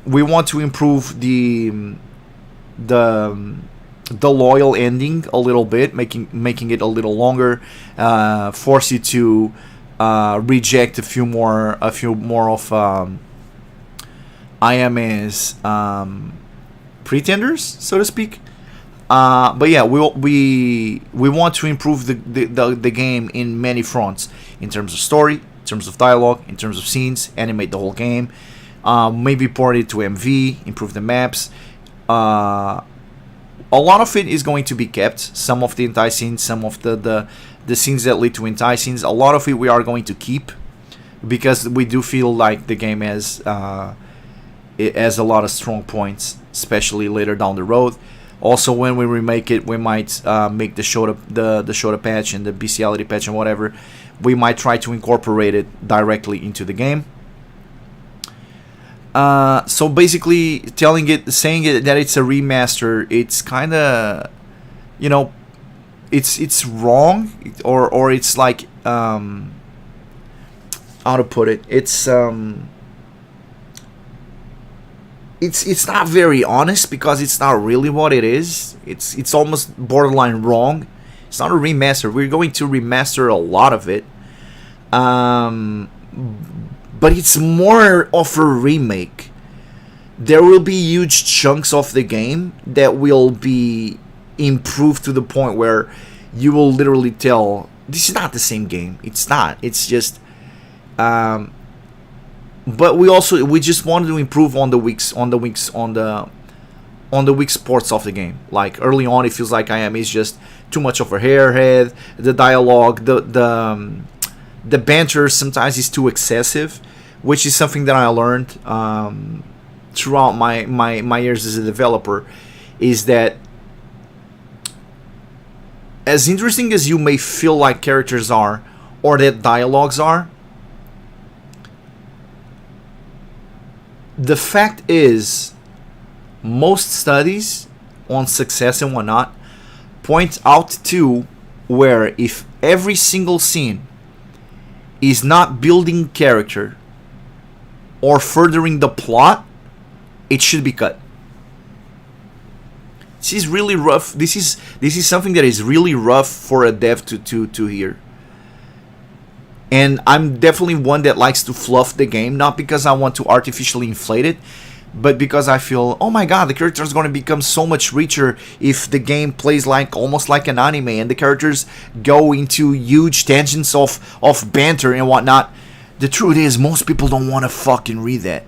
We want to improve the loyal ending a little bit, making it a little longer, force you to reject a few more of IMA's pretenders, so to speak. But yeah, we want to improve the game in many fronts, in terms of story, in terms of dialogue, in terms of scenes, animate the whole game, maybe port it to MV, improve the maps. A lot of it is going to be kept. Some of the entire scenes, some of the scenes that lead to entire scenes, a lot of it we are going to keep, because we do feel like the game has it has a lot of strong points, especially later down the road. Also, when we remake it, we might make the Shota patch and the bestiality patch and whatever. We might try to incorporate it directly into the game. So basically, saying it that it's a remaster, it's kind of, it's wrong, or it's like, how to put it? It's not very honest, because it's not really what it is. It's almost borderline wrong. It's not a remaster. We're going to remaster a lot of it, but it's more of a remake. There will be huge chunks of the game that will be improved to the point where you will literally tell, this is not the same game. It's not. It's just. But we just wanted to improve on the weak spots of the game. Like early on, it feels like is just too much of a hairhead. The dialogue, the banter sometimes is too excessive, which is something that I learned throughout my years as a developer. Is that, as interesting as you may feel like characters are, or that dialogues are, the fact is, most studies on success and whatnot point out to where if every single scene is not building character or furthering the plot, it should be cut. This is really rough. This is something that is really rough for a dev to hear. And I'm definitely one that likes to fluff the game, not because I want to artificially inflate it, but because I feel, oh my god, the character is going to become so much richer if the game plays like almost like an anime, and the characters go into huge tangents of banter and whatnot. The truth is, most people don't want to fucking read that.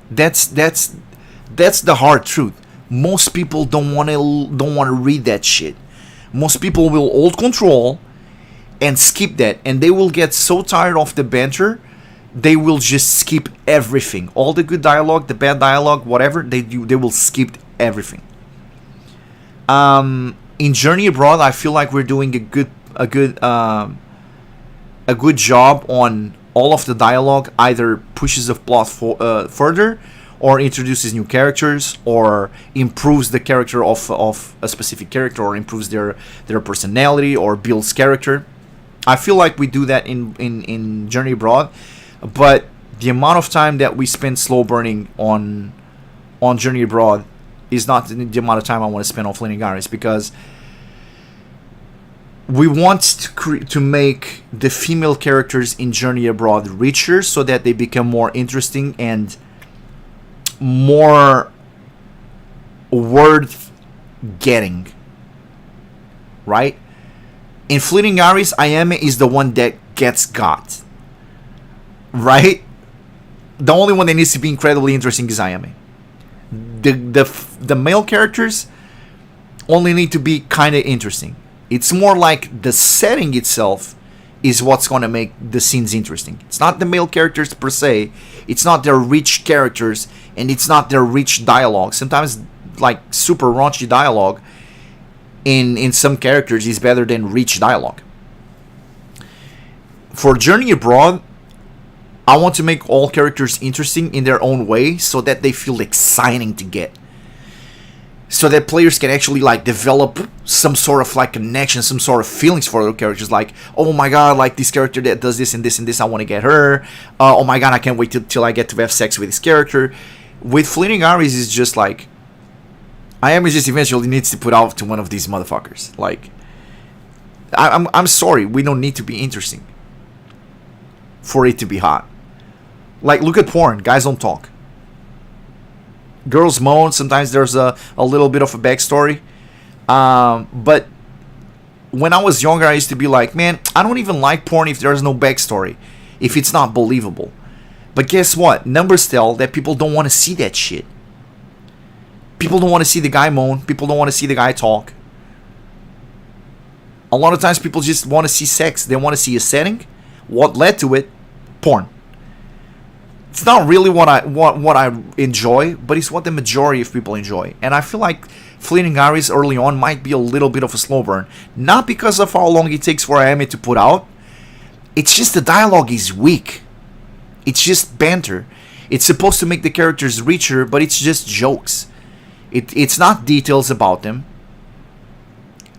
That's the hard truth. Most people don't want to read that shit. Most people will hold control and skip that, and they will get so tired of the banter, they will just skip everything. All the good dialogue, the bad dialogue, whatever, they will skip everything. In Journey Abroad, I feel like we're doing a good job on all of the dialogue. Either pushes the plot further, or introduces new characters, or improves the character of a specific character, or improves their personality, or builds character. I feel like we do that in Journey Abroad, but the amount of time that we spend slow burning on Journey Abroad is not the amount of time I want to spend on Fleeting Iris, because we want to make the female characters in Journey Abroad richer, so that they become more interesting and more worth getting, right? In Fleeting Iris, Ayame is the one that gets got, right? The only one that needs to be incredibly interesting is Ayame. The male characters only need to be kind of interesting. It's more like the setting itself is what's going to make the scenes interesting. It's not the male characters per se. It's not their rich characters, and it's not their rich dialogue. Sometimes, like, super raunchy dialogue in some characters is better than rich dialogue. For Journey Abroad, I want to make all characters interesting in their own way so that they feel exciting to get. So that players can actually like develop some sort of like connection, some sort of feelings for their characters. Like, oh my god, like this character that does this and this and this, I want to get her. Oh my god, I can't wait till I get to have sex with this character. With Fleeting Aries, it's just like, I am just eventually needs to put out to one of these motherfuckers. Like, I'm sorry, we don't need to be interesting for it to be hot. Like, look at porn, guys don't talk. Girls moan, sometimes there's a little bit of a backstory. But when I was younger, I used to be like, man, I don't even like porn if there's no backstory, if it's not believable. But guess what? Numbers tell that people don't want to see that shit. People don't want to see the guy moan. People don't want to see the guy talk. A lot of times people just want to see sex. They want to see a setting. What led to it? Porn. It's not really what I enjoy, but it's what the majority of people enjoy. And I feel like Fleeting Aries early on might be a little bit of a slow burn. Not because of how long it takes for anime to put out. It's just the dialogue is weak. It's just banter. It's supposed to make the characters richer, but it's just jokes. It's not details about them.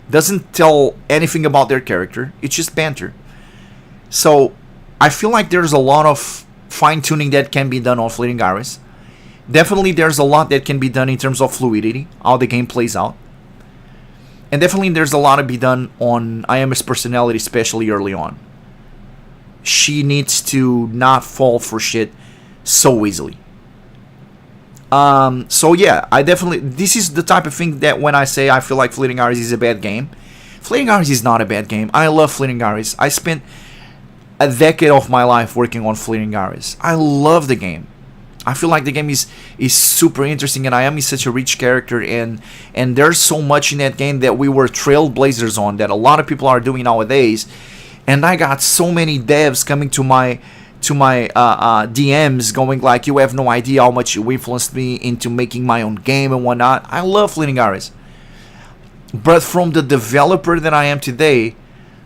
Doesn't tell anything about their character. It's just banter. So I feel like there's a lot of fine-tuning that can be done on Fleeting Aries. Definitely there's a lot that can be done in terms of fluidity, how the game plays out. And definitely there's a lot to be done on Ayami's personality, especially early on. She needs to not fall for shit so easily. So yeah, this is the type of thing that when I say I feel like Fleeting Aries is a bad game, Fleeting Aries is not a bad game. I love Fleeting Aries. I spent a decade of my life working on Fleeting Aries. I love the game. I feel like the game is super interesting, and Ayami is such a rich character, and there's so much in that game that we were trailblazers on that a lot of people are doing nowadays. And I got so many devs coming to my DMs going like, you have no idea how much you influenced me into making my own game and whatnot. I love Fleeting Aries. But from the developer that I am today,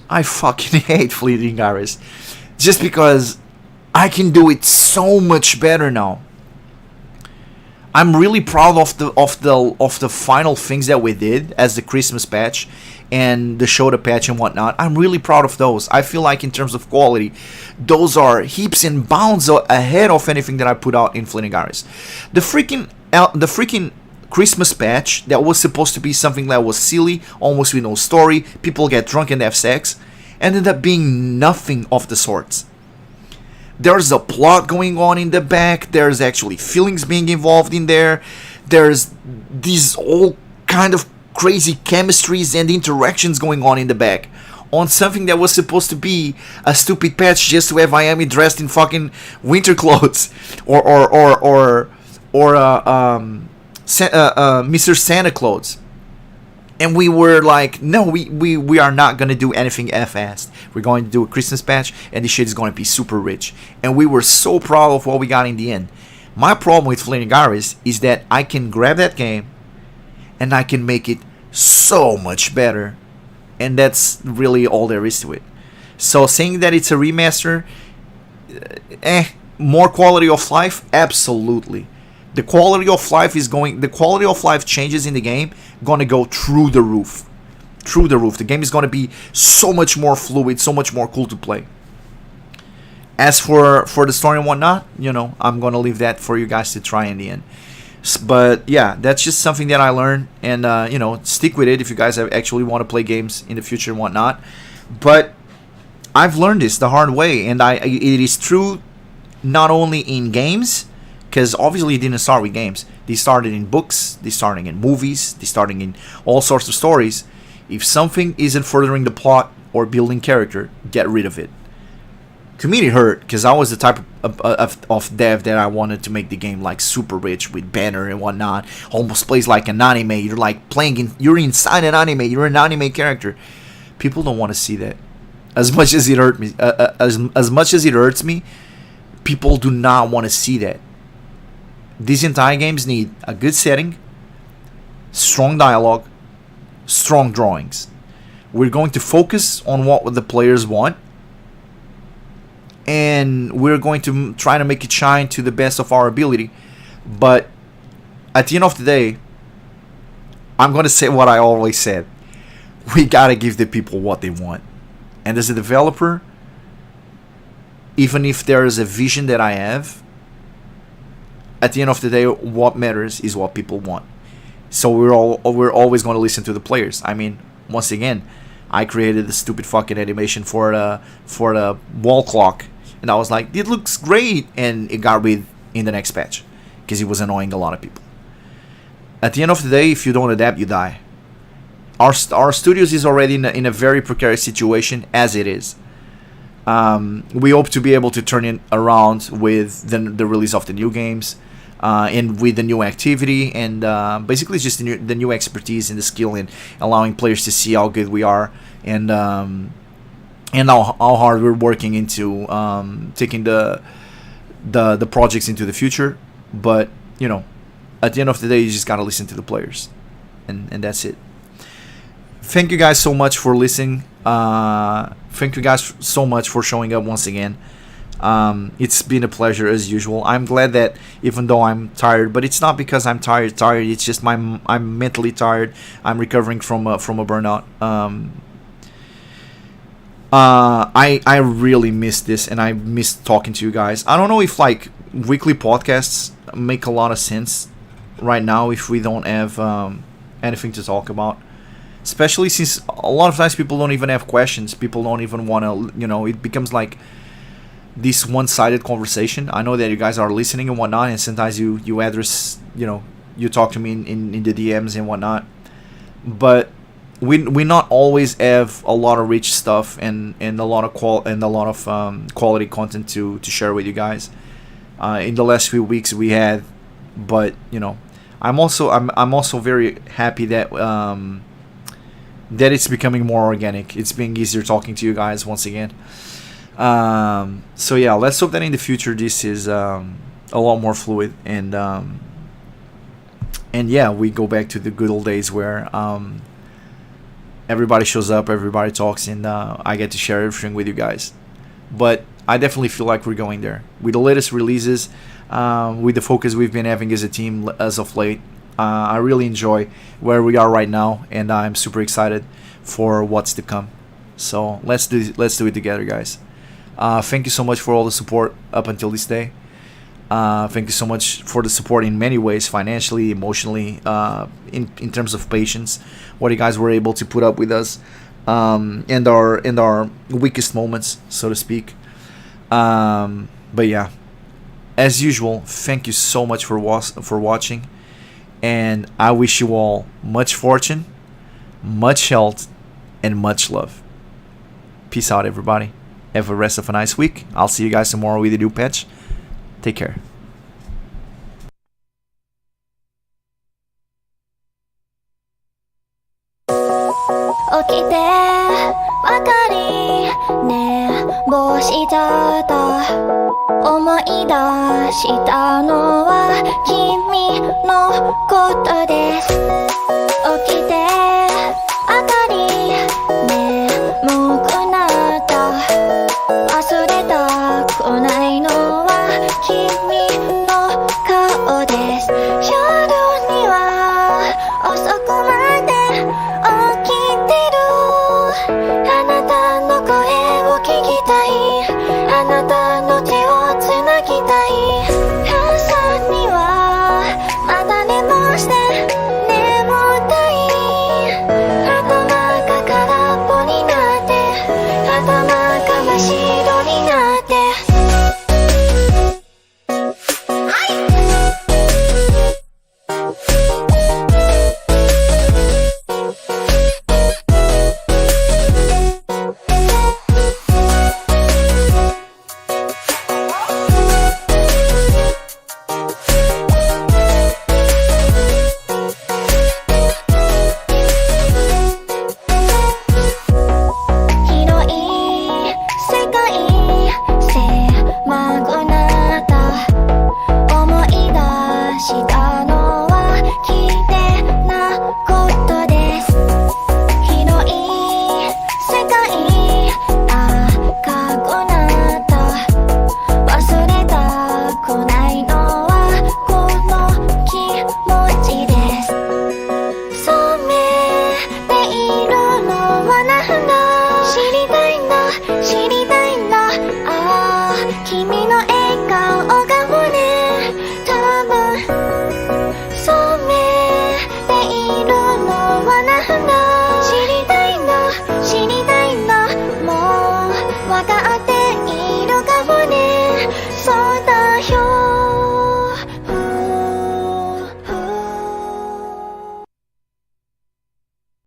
I fucking hate Fleeting Aries. Just because I can do it so much better now. I'm really proud of the final things that we did as the Christmas patch and the Shota patch and whatnot. I'm really proud of those. I feel like in terms of quality, those are heaps and bounds ahead of anything that I put out in Fleeting Aries. The freaking Christmas patch that was supposed to be something that was silly, almost with no story, people get drunk and have sex, ended up being nothing of the sorts. There's a plot going on in the back. There's actually feelings being involved in there. There's these all kind of crazy chemistries and interactions going on in the back on something that was supposed to be a stupid patch just to have Ayami dressed in fucking winter clothes or Mr. Santa clothes. And we were like, no, we are not going to do anything half-assed. We're going to do a Christmas patch, and this shit is going to be super rich. And we were so proud of what we got in the end. My problem with Fleeting Aries is that I can grab that game, and I can make it so much better. And that's really all there is to it. So saying that it's a remaster, more quality of life, absolutely. The quality of life changes in the game gonna go through the roof. The game is gonna be so much more fluid, so much more cool to play. As for the story and whatnot, I'm gonna leave that for you guys to try in the end. But yeah, that's just something that I learned, and stick with it if you guys actually want to play games in the future and whatnot. But I've learned this the hard way, and it is true not only in games. Because obviously it didn't start with games. They started in books, they started in movies, they started in all sorts of stories. If something isn't furthering the plot or building character, get rid of it. To me it hurt, because I was the type of dev that I wanted to make the game like super rich with banner and whatnot. Almost plays like an anime. You're like you're inside an anime. You're an anime character. People don't want to see that. As much as it hurt me, as much as it hurts me, people do not want to see that. These entire games need a good setting, strong dialogue, strong drawings. We're going to focus on what the players want, and we're going to try to make it shine to the best of our ability. But at the end of the day, I'm going to say what I always said. We got to give the people what they want. And as a developer, even if there is a vision that I have, at the end of the day, what matters is what people want. So we're always going to listen to the players. I mean, once again, I created the stupid fucking animation for the wall clock, and I was like, it looks great, and it got rid in the next patch because it was annoying a lot of people. At the end of the day, if you don't adapt, you die. Our studios is already in a very precarious situation as it is. We hope to be able to turn it around with the release of the new games, and with the new activity, and basically just the new expertise and the skill in allowing players to see how good we are, and how hard we're working into taking the projects into the future. But you know, at the end of the day, you just gotta listen to the players, and that's it. Thank you guys so much for listening. Thank you guys so much for showing up once again. It's been a pleasure as usual. I'm glad that even though I'm tired, but it's not because I'm tired. It's just I'm mentally tired. I'm recovering from a burnout. I really miss this, and I miss talking to you guys. I don't know if like weekly podcasts make a lot of sense right now if we don't have anything to talk about. Especially since a lot of times people don't even have questions. People don't even want to, it becomes like this one-sided conversation. I know that you guys are listening and whatnot, and sometimes you address, you talk to me in the DMs and whatnot. But we not always have a lot of rich stuff and a lot of quality content to share with you guys. In the last few weeks we had, but I'm also very happy that that it's becoming more organic. It's being easier talking to you guys once again. So yeah, let's hope that in the future this is a lot more fluid, and yeah, we go back to the good old days where everybody shows up, everybody talks, and I get to share everything with you guys. But I definitely feel like we're going there with the latest releases, with the focus we've been having as a team as of late. I really enjoy where we are right now, and I'm super excited for what's to come. So let's do it together, guys. Thank you so much for all the support up until this day. Thank you so much for the support in many ways, financially, emotionally, in terms of patience, what you guys were able to put up with us, and our weakest moments, so to speak. But yeah, as usual, thank you so much for watching. And I wish you all much fortune, much health, and much love. Peace out, everybody. Have a rest of a nice week. I'll see you guys tomorrow with a new patch. Take care.